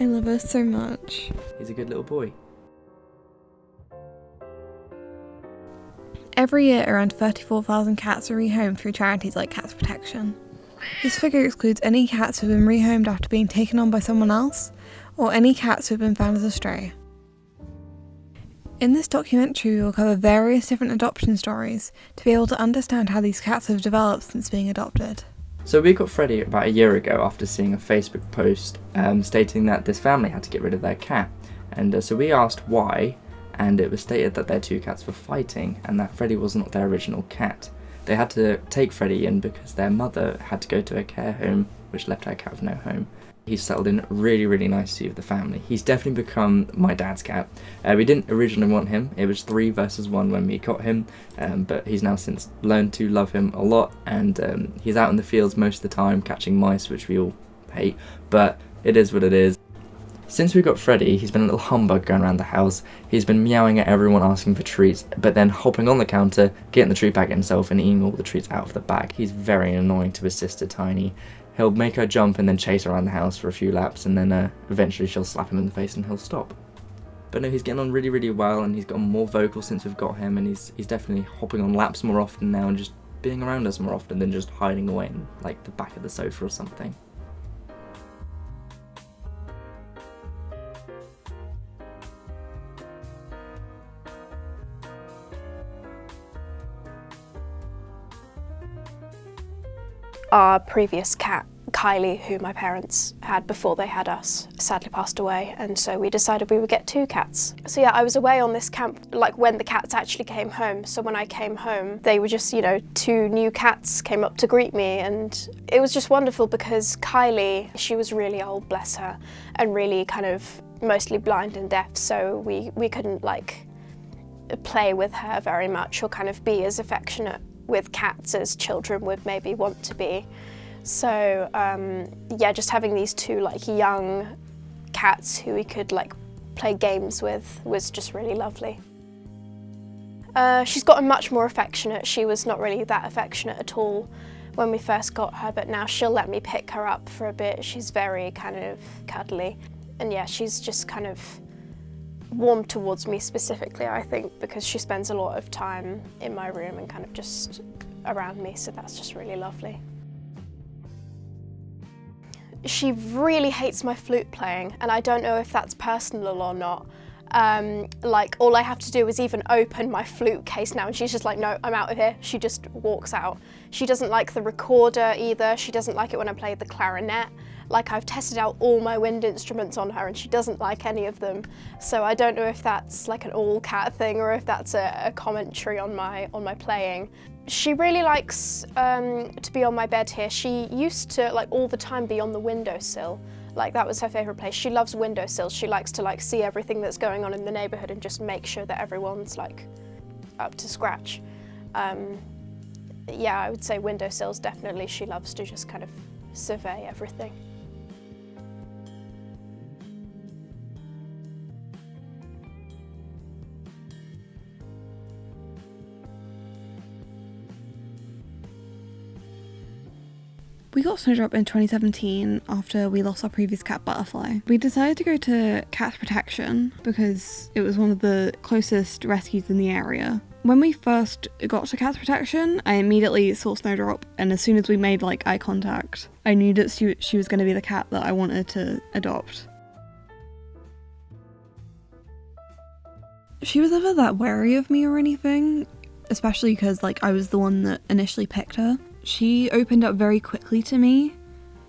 I love her so much. He's a good little boy. Every year, around 34,000 cats are rehomed through charities like Cats Protection. This figure excludes any cats who have been rehomed after being taken on by someone else, or any cats who have been found as a stray. In this documentary, we will cover various different adoption stories to be able to understand how these cats have developed since being adopted. So we got Freddie about a year ago after seeing a Facebook post stating that this family had to get rid of their cat. And so we asked why, and it was stated that their two cats were fighting and that Freddie was not their original cat. They had to take Freddie in because their mother had to go to a care home, which left her cat with no home. He's settled in really, really nicely with the family. He's definitely become my dad's cat. We didn't originally want him. It was 3 versus 1 when we got him, but he's now since learned to love him a lot, and he's out in the fields most of the time catching mice, which we all hate, but it is what it is. Since we got Freddie, he's been a little humbug going around the house. He's been meowing at everyone asking for treats, but then hopping on the counter, getting the treat bag himself and eating all the treats out of the bag. He's very annoying to his sister Tiny. He'll make her jump and then chase her around the house for a few laps, and then eventually she'll slap him in the face and he'll stop. But no, he's getting on really, really well, and he's gotten more vocal since we've got him, and he's definitely hopping on laps more often now and just being around us more often than just hiding away in like the back of the sofa or something. Our previous cat, Kylie, who my parents had before they had us, sadly passed away, and so we decided we would get 2 cats. So yeah, I was away on this camp like when the cats actually came home. So when I came home, they were just, 2 new cats came up to greet me, and it was just wonderful because Kylie, she was really old, bless her, and really kind of mostly blind and deaf, so we couldn't like play with her very much or kind of be as affectionate with cats as children would maybe want to be. So yeah, just having these 2 like young cats who we could like play games with was just really lovely. She's gotten much more affectionate. She was not really that affectionate at all when we first got her, but now she'll let me pick her up for a bit. She's very kind of cuddly, and yeah, she's just kind of warm towards me specifically, I think, because she spends a lot of time in my room and kind of just around me, so that's just really lovely. She really hates my flute playing, and I don't know if that's personal or not. Like, all I have to do is even open my flute case now and she's just like, no, I'm out of here. She just walks out. She doesn't like the recorder either. She doesn't like it when I play the clarinet. Like, I've tested out all my wind instruments on her and she doesn't like any of them. So I don't know if that's like an all cat thing or if that's a commentary on my playing. She really likes to be on my bed here. She used to like all the time be on the windowsill. Like, that was her favourite place. She loves windowsills. She likes to like see everything that's going on in the neighbourhood and just make sure that everyone's like up to scratch. Yeah, I would say windowsills definitely. She loves to just kind of survey everything. We got Snowdrop in 2017 after we lost our previous cat, Butterfly. We decided to go to Cats Protection because it was one of the closest rescues in the area. When we first got to Cats Protection, I immediately saw Snowdrop, and as soon as we made like eye contact, I knew that she was going to be the cat that I wanted to adopt. She was never that wary of me or anything, especially because like I was the one that initially picked her. She opened up very quickly to me.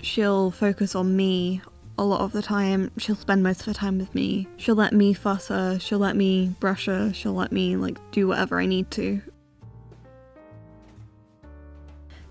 She'll focus on me a lot of the time. She'll spend most of her time with me. She'll let me fuss her, she'll let me brush her, she'll let me like do whatever I need to.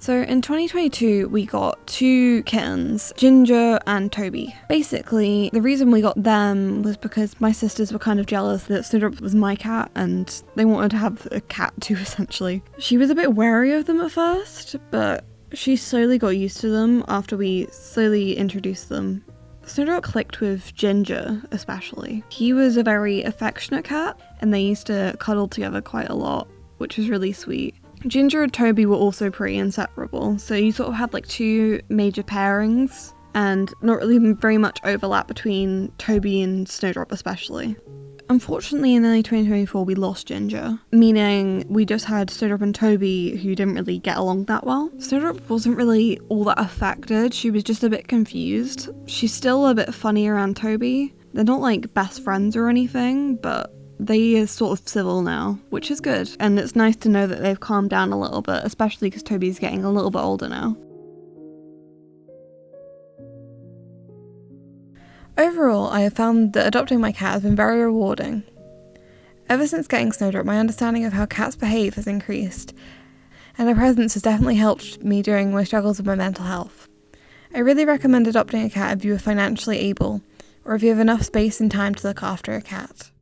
So in 2022, we got 2 kittens, Ginger and Toby. Basically, the reason we got them was because my sisters were kind of jealous that Snowdrop was my cat and they wanted to have a cat too, essentially. She was a bit wary of them at first, but she slowly got used to them after we slowly introduced them. Snowdrop clicked with Ginger, especially. He was a very affectionate cat and they used to cuddle together quite a lot, which was really sweet. Ginger and Toby were also pretty inseparable, so you sort of had like 2 major pairings, and not really very much overlap between Toby and Snowdrop especially. Unfortunately, in early 2024, we lost Ginger, meaning we just had Snowdrop and Toby who didn't really get along that well. Snowdrop wasn't really all that affected, she was just a bit confused. She's still a bit funny around Toby. They're not like best friends or anything, but they are sort of civil now, which is good. And it's nice to know that they've calmed down a little bit, especially because Toby's getting a little bit older now. Overall, I have found that adopting my cat has been very rewarding. Ever since getting Snowdrop, my understanding of how cats behave has increased, and her presence has definitely helped me during my struggles with my mental health. I really recommend adopting a cat if you are financially able, or if you have enough space and time to look after a cat.